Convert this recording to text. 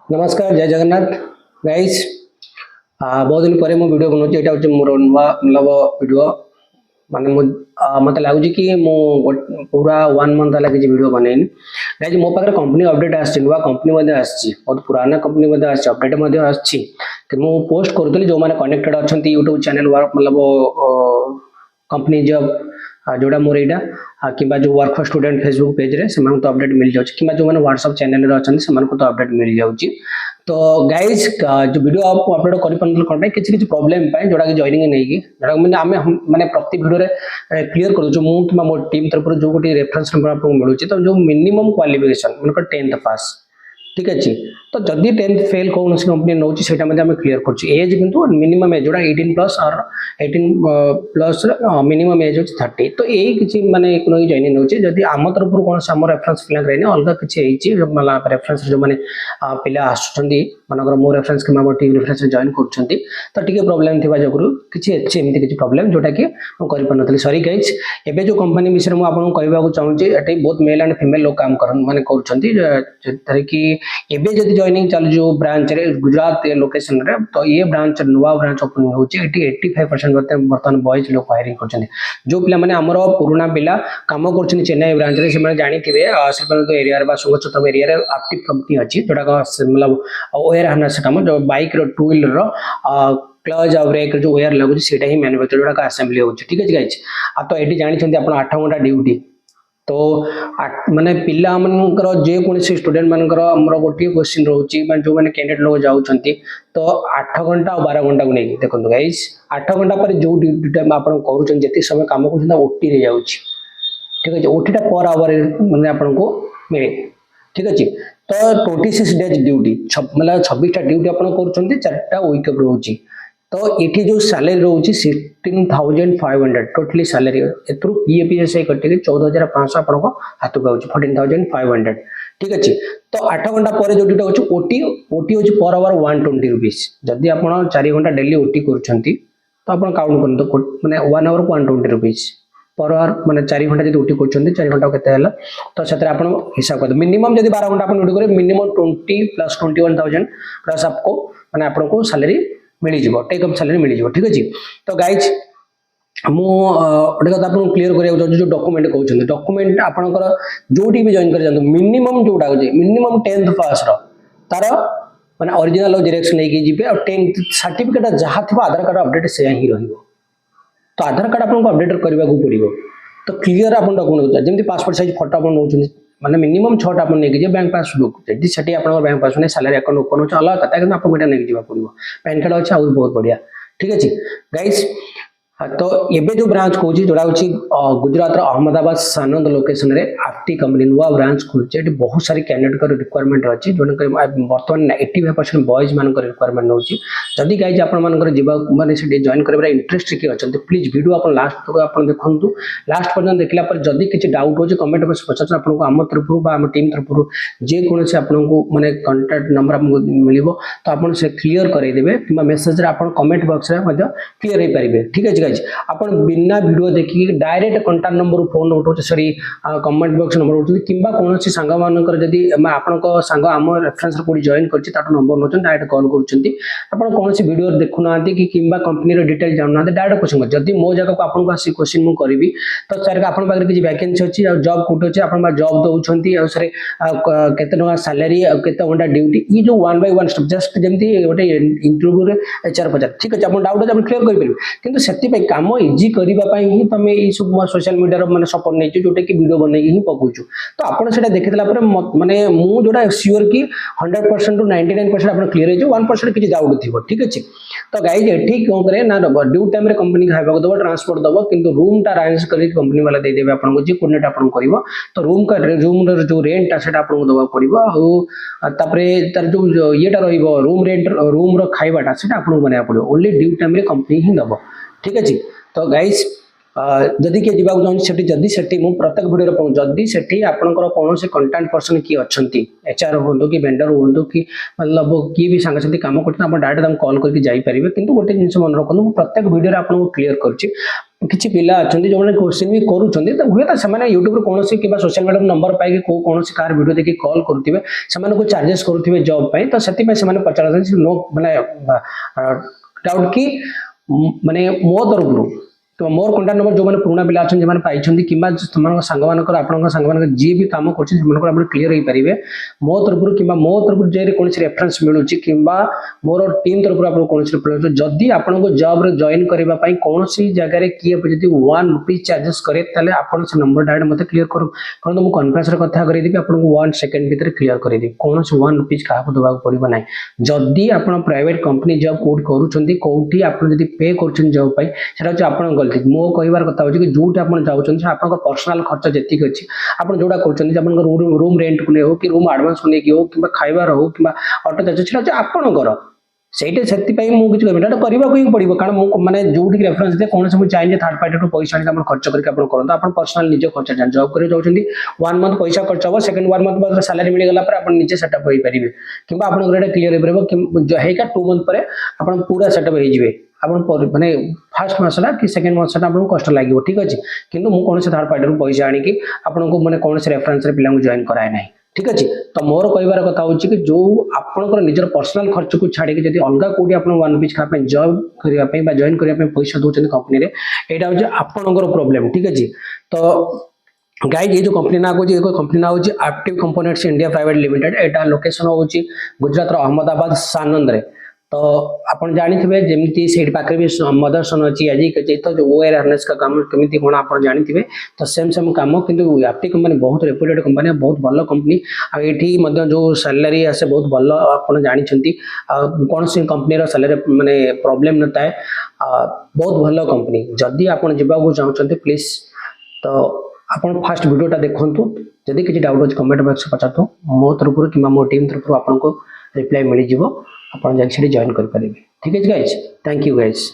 नमस्कार जय जगन्नाथ गाइस। बहुत दिन पर वीडियो बनाऊँ यहाँ हूँ मोर नुआ मतलब वीडियो माने मत लगुच कि पूरा 1 मंथ है किसी वीडियो बनैनी गाइस। मो पाखे कंपनी अपडेट आसी नुआ कंपनी बहुत पुराना कंपनी अपडेट आसी पोस्ट करूँ जो मैंने कनेक्टेड अच्छा यूट्यूब चैनल मतलब कंपनी जॉब जोड़ा मोर यहाँ कि जो work for student Facebook page रे से तो अपडेट मिल जाए कि जो मैंने व्हाट्सएप चैनल रे अच्छा से तो अपडेट मिल जाऊँगी। तो गाइज जो वीडियो आप अपलोड कर किसी प्रॉब्लम जोड़ा कि जॉइनिंग नहीं जोड़ा मैंने आम मैंने प्रति वीडियो क्लीयर कर कि मो टीम तरफ जो गोटे रेफरेंस नंबर आपको मिलूँ तो जो मिनिमम क्वालिफिकेशन मतलब 10th पास ठीक अच्छे। तो जदि 10th फेल कौन कंपनी नौ क्लीयर कर एज किंतु मिनिमम एज जोड़ा 18+ और 18+ मिनिमम एज हो 30। तो यही किसी माने जॉइनिंग नौ जदि आम तरफ कौन आम रेफरेंस पिला रही अलग किसी रेफरेंस जो मैंने पिला आसुँच मनकर मो रेफरेंस कि टीम रेफरेंस जॉइन कर तो टी प्रोब्लेम थी जो किसी एमती किसी प्रोब्लेम जोटा कि मुझे सॉरी गाइज। एबे जो कंपनी विषय मुझे आपको कहवाक चाहूँगी ये बहुत मेल एंड फीमेल लोग काम माने कर कि एबे जदि जॉइनिंग चल जो ब्रांच रे गुजरात लोकेशन रे तो ये ब्रांच नुआ ब्रांच ओपनिंग होची 85% बर्तमान बॉयज लोग हायरिंग करछन। जो पिला माने हमर पुराना पिला काम करछन चेन्नई ब्रांच रे से जानि थिबे तो एरिया रे बा सुगछत्रम एरिया रे एक्टिव कंपनी अछि जोटा मतलब ओयर हार्नेस काम जो बाइक रो टू व्हीलर रो क्लच और ब्रेक जो ओयर लगुच सेटा ही मैन्युफैक्चर जोटा असेंबली होची ठीक अछि गाइस। तो एटी जानि छथि आपण 8 घंटा ड्यूटी तो माने पिला मनकर जे कोनसी स्टूडेंट मनकर हमर गोटे क्वेश्चन रहउची जो माने कैंडिडेट लोग जाउछंती तो 8 घंटा और 12 घंटा को नहीं देखो गाइस 8 घंटा पर जो ड्यूटी टाइम आपण करूछन जति समय काम करछन ओटी रे जाउची ठीक है। ओटी टा पर आवर माने आपण को मिले ठीक अच्छे। तो 26 डेज ड्यूटी मतलब 26 टा ड्यूटी आपण करूछंती 4टा वीक रहउची तो ये जो सैलरी रोचे 16,500 टोटली सैलरी एथरू पीएफएसआई कटे 14,500 आपको हाथ को 14,500 ठीक अच्छे। तो 8 घंटा पर जो होची ओटी ओटी होची पर आवर 120 रुपीस जदि आप 4 घंटा डेली ओटी करछंती तो आप काउंट कर माने 1 आवर को 120 रुपीस पर आवर माने 4 घंटा जदि ओटी करछंती 4 घंटा केते हला तो सेतरे आपण हिसाब कर मिनिमम जदि 12 घंटा आपण ओटी करे मिनिमम 20 + 21,000 प्लस आपको माने आपको सैलरी मिल जाव टेक अप सैलरी मिल जाव ठीक अच्छे। तो गाइज मुझे कथा आपको क्लीयर करा जो डॉक्यूमेंट कहते डॉक्यूमेंट आपंकर जो भी जॉइन कर मिनिमम जोटा हो मिनिमम 10th पास तार माने ओरिजिनल जेरॉक्स लेके जीवे और 10th सर्टिफिकेट जहाँ थी आधार कार्ड अपडेट से ही रहिबो। तो आधार कार्ड आपको अपडेट करने को पड़ो तो क्लीयर आप डॉक्यूमेंट जमी पासपोर्ट साइज फोटो आप नौ माने मिनिमम 6टा आप लेके बैंक पासबुक जदि सेठी आपन bank passbook salary account open हो अलग कथा कि आपको एटा लेके जीवा पड़ो पैन कार्ड अच्छे आउर बहुत बढ़िया ठीक अच्छे गाइस। तो एबे जो ब्रांच कहूँ जोड़ा हूँ गुजरात अहमदाबाद सानंद लोकेशन रे आरटी कंपनी नुआ ब्रांच खुलचे बहुत सारी कैंडिडेट का रिक्वायरमेंट अच्छी जो बर्तमान 85% बॉयज मान रिक्वायरमेंट नौ जदि गाइज आपने जॉइन कर इंटरेस्ट किए अच्छा प्लीज वीडियो आप लास्ट तक आप देखूँ लास्ट पर्यटन देखला जदि किसी डाउट हो कमेंट बॉक्स पचार आपको आम तरफ आम टीम तरफ जेकोसी आपको माने कांटेक्ट नंबर आपको मिल तो आप क्लीयर करदेवे कि मेसेज आप कमेंट बॉक्स क्लीयर हो पारे ठीक है। आप बिना वीडियो देखिए डायरेक्ट कांटेक्ट नंबर फोन उठाऊ सॉरी कमेंट बॉक्स नंबर उठाते कि कौन सांग मानकर जदि आपण सांग आम रेफरेंस कोई जॉइन कर नंबर नौ डायरेक्ट कॉल कर कौन वीडियो देखुना कि कंपनी डिटेल जानना डायरेक्ट क्वेश्चन कर जदि मो जगह आपको आसी क्वेश्चन मुझे करी तो सर आप किसी वैकेंसी अच्छी जॉब कौट अच्छे आप जॉब दौरान सर के सैलरी केते घंटा ड्यूटी ये जो 1 by 1 स्टेप जस्ट जमी गोटे इंटरव्यू रे एचआर पचार ठीक अच्छे आप डाउट अच्छे क्लीयर करेंगे कितु से काम इजी करने ही तुम ये सब सोशल मीडिया माने सपोर्ट नहीं जोटा कि वीडियो बनई ही पकाचु तो आपड़ा देखीला माने मुझा सियोर कि 100% टू 99% आप क्लीयर हो 1% किसी डाउट थी ठीक अच्छे। तो गाइज ये कौन करे ना ड्यू टाइम कंपनी खावा दब ट्रांसपोर्ट दब कि रूम टा अरेंज कर कंपनी वाला देदेवे आपको जी कोर्डिनेट आप तो रूम का रूम जो रेंटा से आपको दवा पड़ो तार जो ये रूम रेंट रूम खाइबाटा से आपको बनाया पड़ो ओनली ड्यू टाइम कंपनी ही दब ठीक अच्छे। तो गाइज जदि किए जावाक चाहूँगी जदि से प्रत्येक वीडियो पहुँच जदि से आपंकर कौन से कंटेंट पर्सन किए अच्छा एचआर हूँ कि वेंडर हूँ कि मतलब किए भी सांगसाथी काम करते डायरेक्ट कॉल करके जापारे कि गोटे जिन मन रखु प्रत्येक वीडियो आपको क्लीयर कर किसी पिला अच्छा जो मैंने क्वेश्चन भी करूँ तो हुए तो से यूट्यूब कौन कि सोशल मीडिया नंबर पाई कौन कार वीडियो देखिए कॉल करुवे से चार्जेस करुवे जॉब पे तो से पचार नो माने डाउट कि माने मो तरफ तो मोर कंटाक्ट नंबर जो मैंने पुराना पिला अच्छा जो पाई कि सांग मान जी भी कम कर क्लीयर हो पारे मो तरफ कि मो तरफ जो कौन रेफरेन्स मिलूँ कि मोर टीम तरफ आप कौन रेफरेन्स जदि आपको जॉब जॉइन करने कौन जगह किए जी 1 रुपीज चार्जेस करे आप नंबर डायरेक्ट मत क्लीयर करूँ मुझे कन्फरेन्स कथा करदेवी आपको 1 सेकेंड भितर क्लीयर करदेवी कौन 1 रुपीज क्या देवाक पड़ो ना जदि आप प्राइवेट कंपनी जॉब कौट करोटी आप पे कर जॉब से आप गलती मो कहबार कथा कि जोटी आप जाऊँच आप पर्सनाल खर्च जी अच्छी आप जोड़ा कर रूम रेंट को नहीं हो कि रूम एडवांस को लेकिन हो कि खाइबार हो कि ऑटो चार्ज से आपणकर सहीटा से किसी करने को पड़ो कारण मैंने जो रेफरेन्स दे कौन से चाहिए थर्ड पार्टी पैसा आने खर्च करके करूँ आप पर्सनाल निज खर्च जाए जॉब कर जाऊँगी 1 मंथ पैसा खर्च हम सेकेंड 1 मंथ सैलरी मिलगला आप निजे सेटअप हो पारे कि आपको क्लीयर हो पारे 2 मंथ पर आप पूरा सेटअप हो आप माने फर्स्ट मसला कि सेकेंड मसला आपको कष्ट लगे ठीक अच्छे किंतु मुझे कौन से थर्ड पार्टी पैसा आनिकी आपको मैंने कौन से रेफरेन्स पिला जॉइन कराए ना ठीक अच्छे तो मोर कहबार कथा हूँ कि जो आपंकर निजर पर्सनाल खर्च को छाड़ी जब अलग कौटी आप 1 रुपीज खाप जॉब करने जॉइन करने पैसा दौरान कंपनी यहाँ हूँ आपंकर प्रोब्लेम ठीक अच्छे तो गाइज ये जो कंपनी ना कह कंपनी ना हूँ active components India private limited यहाँ लोकेशन हूँ गुजरात अहमदाबाद सानंद तो आप जानी जमी से पाखे भी मदरसन अच्छी आज तो जो ओएर हार्नेस का काम केमी कौन आप जानी तो सेम काम किंतु एप्टी कंपनी बहुत रेपुटेड कंपनी बहुत भल कंपनी आठी जो सैलरी आसे बहुत भल आप जानते कौन सी कंपनी सैलरी माने प्रॉब्लम न थाए बहुत भल कंपनी जदि आप जावाक चाहते प्लीज तो आप फास्ट वीडियोटा देखूँ जदि किसी डाउट अच्छे कमेंट बॉक्स पचार मो तरफ कि मो टीम तरफ आपको रिप्लाई मिल जाव आप जॉइन कर पारे ठीक है गाइज थैंक यू गाइज।